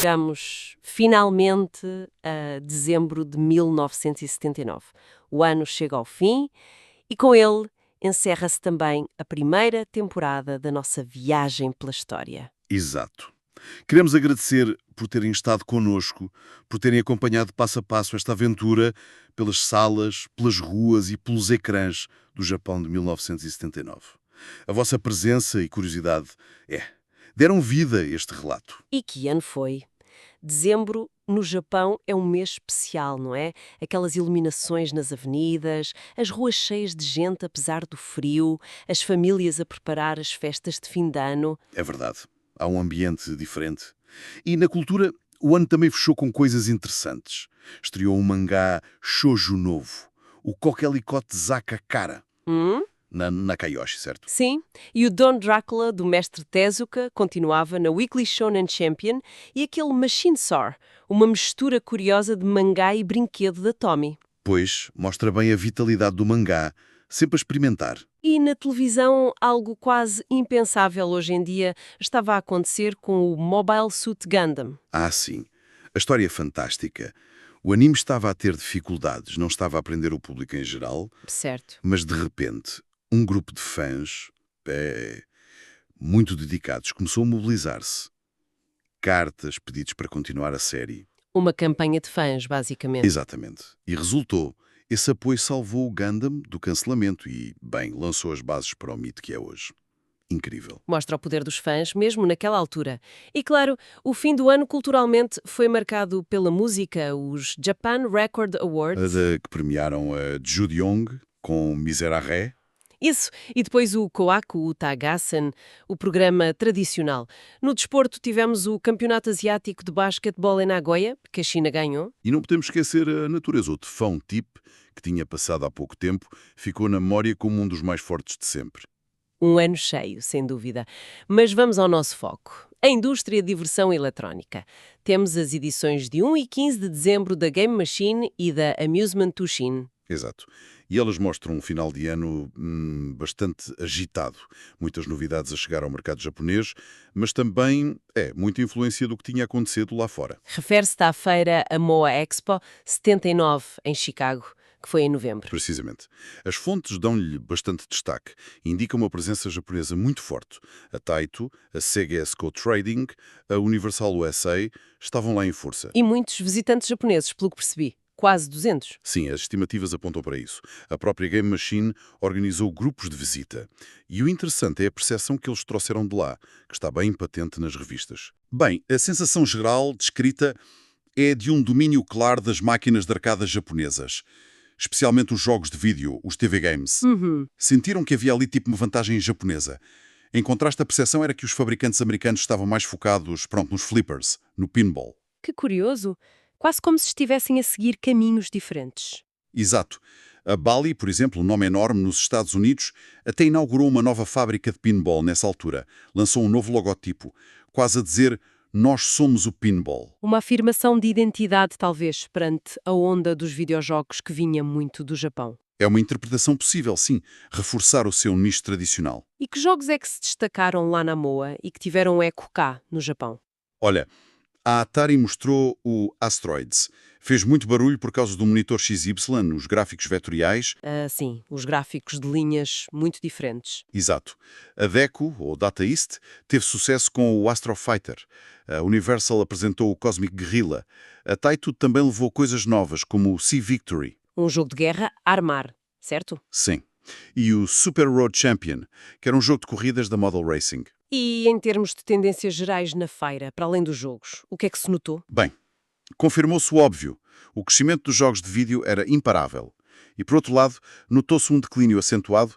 chegamos finalmente a dezembro de 1979. O ano chega ao fim e com ele encerra-se também a primeira temporada da nossa viagem pela história. Exato. Queremos agradecer por terem estado connosco, por terem acompanhado passo a passo esta aventura pelas salas, pelas ruas e pelos ecrãs do Japão de 1979. A vossa presença e curiosidade, deram vida a este relato. E que ano foi? Dezembro, no Japão, é um mês especial, não é? Aquelas iluminações nas avenidas, as ruas cheias de gente apesar do frio, as famílias a preparar as festas de fim de ano. É verdade. Há um ambiente diferente. E na cultura, o ano também fechou com coisas interessantes. Estreou um mangá shoujo novo, o Kokelikot Zakakara, na Nakayoshi, certo? Sim, e o Don Drácula, do mestre Tezuka, continuava na Weekly Shonen Champion, e aquele Machine Sword, uma mistura curiosa de mangá e brinquedo da Tommy. Pois, mostra bem a vitalidade do mangá, sempre a experimentar. E na televisão, algo quase impensável hoje em dia estava a acontecer com o Mobile Suit Gundam. Ah, sim. A história é fantástica. O anime estava a ter dificuldades, não estava a aprender o público em geral, Certo. mas de repente, um grupo de fãs, muito dedicados, começou a mobilizar-se. Cartas, pedidos para continuar a série. Uma campanha de fãs, basicamente. Exatamente. E resultou. Esse apoio salvou o Gundam do cancelamento e, bem, lançou as bases para o mito que é hoje. Incrível. Mostra o poder dos fãs, mesmo naquela altura. E claro, o fim do ano culturalmente foi marcado pela música, os Japan Record Awards. Que premiaram a Ju Young com Miserere. Isso, e depois o Kohaku Utagassen, o programa tradicional. No desporto tivemos o Campeonato Asiático de Basquetebol em Nagoya, que a China ganhou. E não podemos esquecer a natureza. O tefão Tip, que tinha passado há pouco tempo, ficou na memória como um dos mais fortes de sempre. Um ano cheio, sem dúvida. Mas vamos ao nosso foco. A indústria de diversão eletrónica. Temos as edições de 1 e 15 de dezembro da Game Machine e da Amusement Tushin. Exato. E elas mostram um final de ano bastante agitado. Muitas novidades a chegar ao mercado japonês, mas também muita influência do que tinha acontecido lá fora. Refere-se à feira Amoa Expo 79, em Chicago, que foi em novembro. Precisamente. As fontes dão-lhe bastante destaque e indicam uma presença japonesa muito forte. A Taito, a Sega Esco Trading, a Universal USA estavam lá em força. E muitos visitantes japoneses, pelo que percebi. Quase 200. Sim, as estimativas apontam para isso. A própria Game Machine organizou grupos de visita. E o interessante é a percepção que eles trouxeram de lá, que está bem patente nas revistas. Bem, a sensação geral descrita é de um domínio claro das máquinas de arcada japonesas. Especialmente os jogos de vídeo, os TV Games. Sentiram que havia ali tipo uma vantagem japonesa. Em contraste, a percepção era que os fabricantes americanos estavam mais focados, nos flippers, no pinball. Que curioso. Quase como se estivessem a seguir caminhos diferentes. Exato. A Bally, por exemplo, um nome enorme nos Estados Unidos, até inaugurou uma nova fábrica de pinball nessa altura. Lançou um novo logotipo, quase a dizer nós somos o pinball. Uma afirmação de identidade, talvez, perante a onda dos videojogos que vinha muito do Japão. É uma interpretação possível, sim, reforçar o seu nicho tradicional. E que jogos é que se destacaram lá na MOA e que tiveram eco cá, no Japão? Olha, a Atari mostrou o Asteroids. Fez muito barulho por causa do monitor XY, os gráficos vetoriais. Sim, os gráficos de linhas muito diferentes. Exato. A Deco, ou Data East, teve sucesso com o Astro Fighter. A Universal apresentou o Cosmic Guerrilla. A Taito também levou coisas novas, como o Sea Victory. Um jogo de guerra ar-mar, certo? Sim. E o Super Road Champion, que era um jogo de corridas da Model Racing. E em termos de tendências gerais na feira, para além dos jogos, o que é que se notou? Bem, confirmou-se o óbvio. O crescimento dos jogos de vídeo era imparável. E, por outro lado, notou-se um declínio acentuado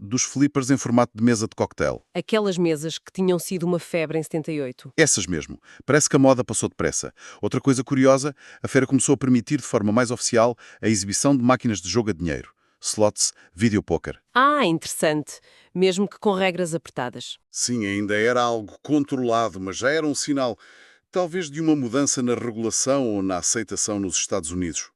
dos flippers em formato de mesa de cocktail. Aquelas mesas que tinham sido uma febre em 78. Essas mesmo. Parece que a moda passou depressa. Outra coisa curiosa, a feira começou a permitir de forma mais oficial a exibição de máquinas de jogo a dinheiro. Slots, videopoker. Interessante. Mesmo que com regras apertadas. Sim, ainda era algo controlado, mas já era um sinal, talvez, de uma mudança na regulação ou na aceitação nos Estados Unidos.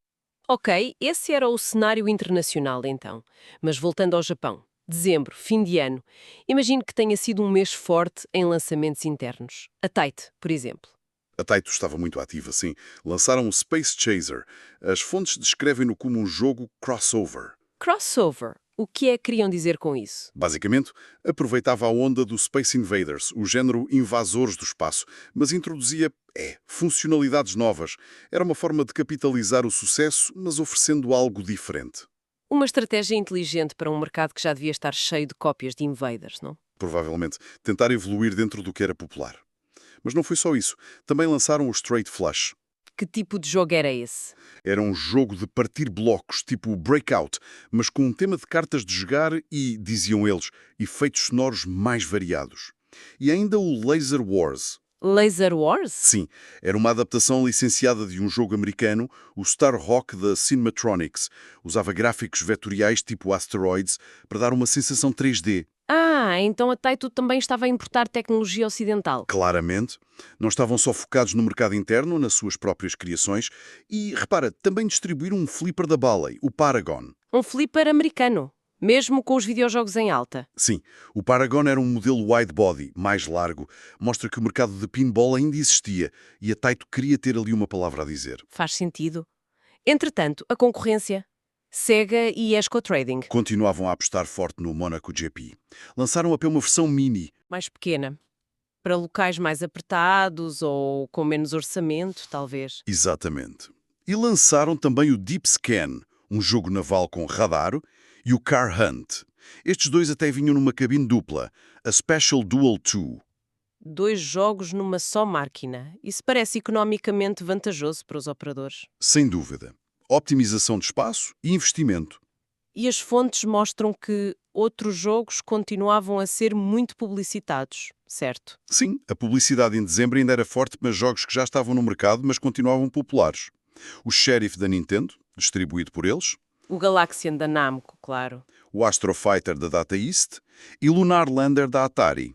Ok, esse era o cenário internacional então. Mas voltando ao Japão. Dezembro, fim de ano. Imagino que tenha sido um mês forte em lançamentos internos. A Taito, por exemplo. A Taito estava muito ativa, sim. Lançaram o Space Chaser. As fontes descrevem-no como um jogo crossover. Crossover. O que é que queriam dizer com isso? Basicamente, aproveitava a onda do Space Invaders, o género invasores do espaço, mas introduzia, funcionalidades novas. Era uma forma de capitalizar o sucesso, mas oferecendo algo diferente. Uma estratégia inteligente para um mercado que já devia estar cheio de cópias de Invaders, não? Provavelmente, tentar evoluir dentro do que era popular. Mas não foi só isso. Também lançaram o Straight Flush. Que tipo de jogo era esse? Era um jogo de partir blocos, tipo Breakout, mas com um tema de cartas de jogar e, diziam eles, efeitos sonoros mais variados. E ainda o Laser Wars. Laser Wars? Sim, era uma adaptação licenciada de um jogo americano, o Starhawk da Cinematronics. Usava gráficos vetoriais tipo Asteroids para dar uma sensação 3D. Ah, então a Taito também estava a importar tecnologia ocidental. Claramente, não estavam só focados no mercado interno, nas suas próprias criações, e, repara, também distribuíram um flipper da Bally, o Paragon. Um flipper americano, mesmo com os videojogos em alta. Sim, o Paragon era um modelo wide body, mais largo. Mostra que o mercado de pinball ainda existia e a Taito queria ter ali uma palavra a dizer. Faz sentido. Entretanto, a concorrência. Sega e Esco Trading. Continuavam a apostar forte no Monaco GP. Lançaram até uma versão mini. Mais pequena. Para locais mais apertados ou com menos orçamento, talvez. Exatamente. E lançaram também o Deep Scan, um jogo naval com radar, e o Car Hunt. Estes dois até vinham numa cabine dupla, a Special Dual 2. 2 jogos numa só máquina. Isso parece economicamente vantajoso para os operadores. Sem dúvida. Optimização de espaço e investimento. E as fontes mostram que outros jogos continuavam a ser muito publicitados, certo? Sim, a publicidade em dezembro ainda era forte, mas jogos que já estavam no mercado, mas continuavam populares. O Sheriff da Nintendo, distribuído por eles, O Galaxian da Namco, claro. o Astro Fighter da Data East e Lunar Lander da Atari,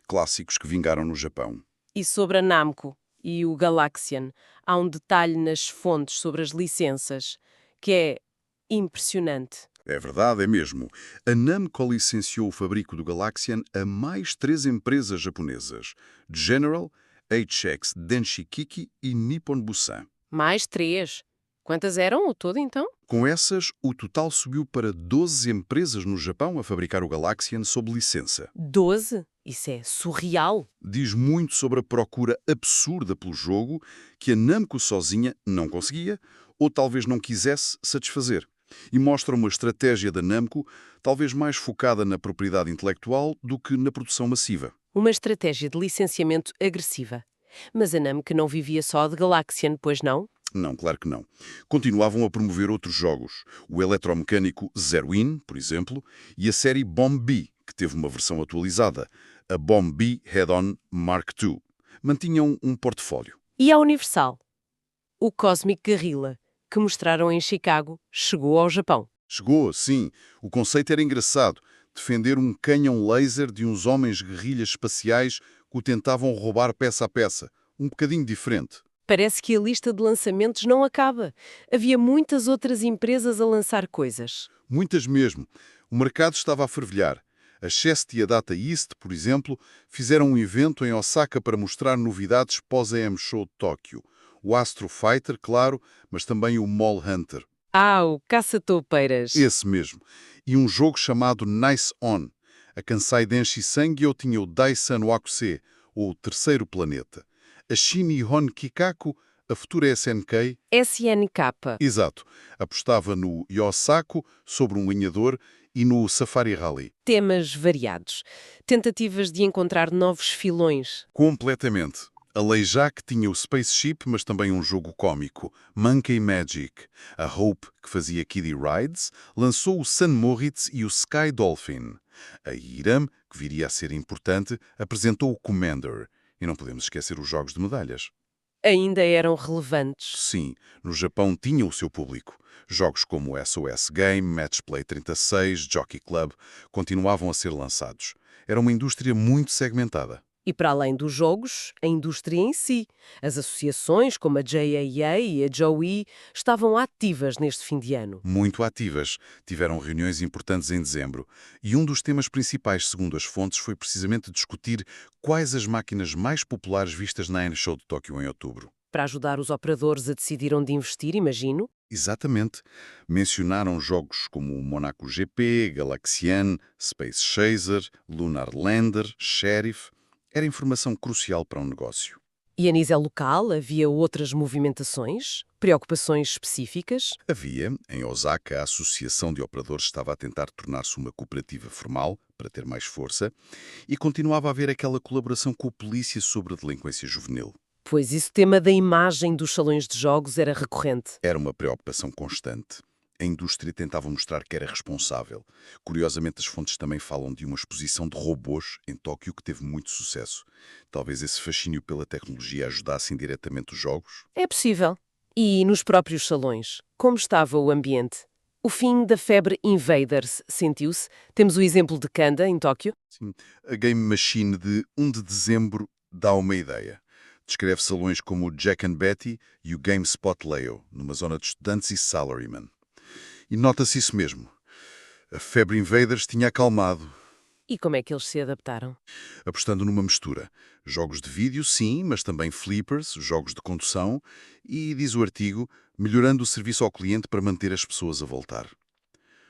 clássicos que vingaram no Japão. E sobre a Namco e o Galaxian, há um detalhe nas fontes sobre as licenças que é impressionante. É verdade, é mesmo. A Namco licenciou o fabrico do Galaxian a mais 3 empresas japonesas: General, HX Denshikiki e Nippon Busan. Mais 3. Quantas eram ao todo, então? Com essas, o total subiu para 12 empresas no Japão a fabricar o Galaxian sob licença. 12? Isso é surreal. Diz muito sobre a procura absurda pelo jogo que a Namco sozinha não conseguia ou talvez não quisesse satisfazer. E mostra uma estratégia da Namco talvez mais focada na propriedade intelectual do que na produção massiva. Uma estratégia de licenciamento agressiva. Mas a Namco não vivia só de Galaxian, pois não? Não, claro que não. Continuavam a promover outros jogos. O eletromecânico Zero In, por exemplo, e a série Bomb B, que teve uma versão atualizada, a Bomb B Head-On Mark II. Mantinham um portfólio. E a Universal? O Cosmic Guerrilla, que mostraram em Chicago, chegou ao Japão. Chegou, sim. O conceito era engraçado. Defender um canhão laser de uns homens guerrilhas espaciais que o tentavam roubar peça a peça. Um bocadinho diferente. Parece que a lista de lançamentos não acaba. Havia muitas outras empresas a lançar coisas. Muitas mesmo. O mercado estava a fervilhar. A Chest e a Data East, por exemplo, fizeram um evento em Osaka para mostrar novidades pós-AM Show de Tóquio. O Astro Fighter, claro, mas também o Mall Hunter. Ah, o caça-toupeiras. Esse mesmo. E um jogo chamado Nice On. A Kansai Denshi Sangyo tinha o Daisan Wakuse, ou o Terceiro Planeta. A Shin-Nihon Kikaku, a futura SNK. SNK. Exato. Apostava no Yosaku, sobre um lenhador, e no Safari Rally. Temas variados. Tentativas de encontrar novos filões. Completamente. A Leijak tinha o Spaceship, mas também um jogo cômico, Monkey Magic. A Hope, que fazia Kiddie Rides, lançou o Sun Moritz e o Sky Dolphin. A Hiram, que viria a ser importante, apresentou o Commander. E não podemos esquecer os jogos de medalhas. Ainda eram relevantes. Sim, no Japão tinha o seu público. Jogos como o SOS Game, Matchplay 36, Jockey Club continuavam a ser lançados. Era uma indústria muito segmentada. E para além dos jogos, a indústria em si. As associações como a JAA e a JOE estavam ativas neste fim de ano. Muito ativas. Tiveram reuniões importantes em dezembro. E um dos temas principais, segundo as fontes, foi precisamente discutir quais as máquinas mais populares vistas na Airshow de Tóquio em outubro. Para ajudar os operadores a decidir onde investir, imagino. Exatamente. Mencionaram jogos como o Monaco GP, Galaxian, Space Chaser, Lunar Lander, Sheriff. Era informação crucial para um negócio. E a nível local havia outras movimentações, preocupações específicas. Havia, em Osaka, a Associação de Operadores estava a tentar tornar-se uma cooperativa formal, para ter mais força, e continuava a haver aquela colaboração com a polícia sobre a delinquência juvenil. Pois esse tema da imagem dos salões de jogos era recorrente. Era uma preocupação constante. A indústria tentava mostrar que era responsável. Curiosamente, as fontes também falam de uma exposição de robôs em Tóquio que teve muito sucesso. Talvez esse fascínio pela tecnologia ajudasse indiretamente os jogos? É possível. E nos próprios salões, como estava o ambiente? O fim da febre Invaders sentiu-se? Temos o exemplo de Kanda, em Tóquio. Sim. A Game Machine de 1 de dezembro dá uma ideia. Descreve salões como o Jack and Betty e o GameSpot Leo, numa zona de estudantes e salarymen. E nota-se isso mesmo. A febre Invaders tinha acalmado, E como é que eles se adaptaram? apostando numa mistura. Jogos de vídeo, sim, mas também flippers, jogos de condução e, diz o artigo, melhorando o serviço ao cliente para manter as pessoas a voltar.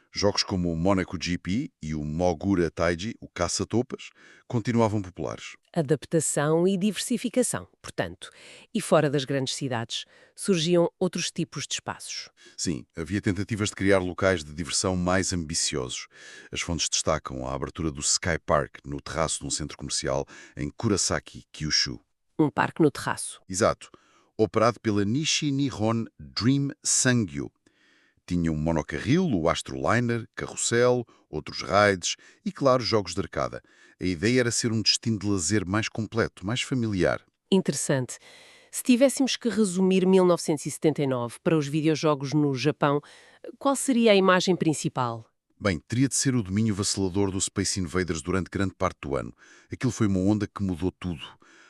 Jogos como o Monaco GP e o Mogura Taiji, o caça-topas, continuavam populares. Adaptação e diversificação, portanto. E fora das grandes cidades, surgiam outros tipos de espaços. Sim, havia tentativas de criar locais de diversão mais ambiciosos. As fontes destacam a abertura do Sky Park no terraço de um centro comercial em Kurosaki, Kyushu. Um parque no terraço. Exato. Operado pela Nishi Nihon Dream Sangyo. Tinha um monocarril, o Astroliner, carrossel, outros rides e, claro, jogos de arcada. A ideia era ser um destino de lazer mais completo, mais familiar. Interessante. Se tivéssemos que resumir 1979 para os videojogos no Japão, qual seria a imagem principal? Bem, teria de ser o domínio vacilador do Space Invaders durante grande parte do ano. Aquilo foi uma onda que mudou tudo.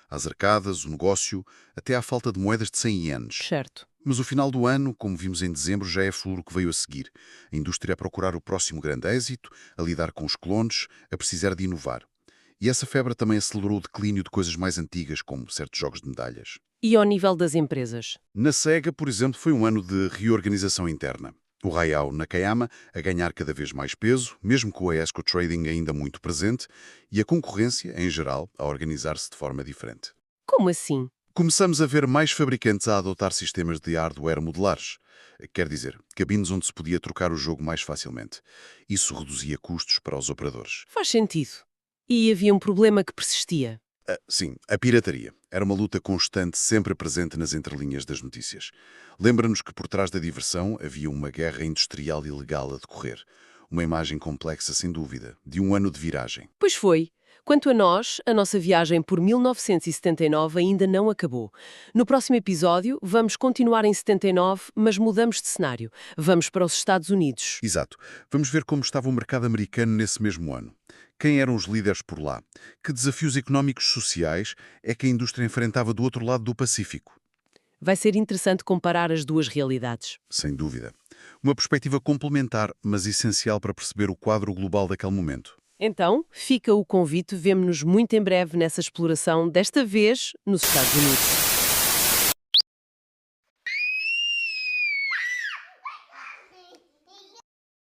As arcadas, o negócio, até à falta de moedas de 100 ienes. Certo. Mas o final do ano, como vimos em dezembro, já é flor o que veio a seguir. A indústria a procurar o próximo grande êxito, a lidar com os clones, a precisar de inovar. E essa febre também acelerou o declínio de coisas mais antigas, como certos jogos de medalhas. E ao nível das empresas? Na SEGA, por exemplo, foi um ano de reorganização interna. O Hayao Nakayama a ganhar cada vez mais peso, mesmo com a ESCO Trading ainda muito presente, e a concorrência, em geral, a organizar-se de forma diferente. Como assim? Começamos a ver mais fabricantes a adotar sistemas de hardware modulares. Quer dizer, cabines onde se podia trocar o jogo mais facilmente. Isso reduzia custos para os operadores. Faz sentido. E havia um problema que persistia. Sim, a pirataria. Era uma luta constante, sempre presente nas entrelinhas das notícias. Lembra-nos que por trás da diversão havia uma guerra industrial e legal a decorrer. Uma imagem complexa, sem dúvida, de um ano de viragem. Pois foi. Quanto a nós, a nossa viagem por 1979 ainda não acabou. No próximo episódio, vamos continuar em 79, mas mudamos de cenário. Vamos para os Estados Unidos. Exato. Vamos ver como estava o mercado americano nesse mesmo ano. Quem eram os líderes por lá? Que desafios económicos sociais é que a indústria enfrentava do outro lado do Pacífico? Vai ser interessante comparar as duas realidades. Sem dúvida. Uma perspectiva complementar, mas essencial para perceber o quadro global daquele momento. Então, fica o convite, vemo-nos muito em breve nessa exploração, desta vez nos Estados Unidos.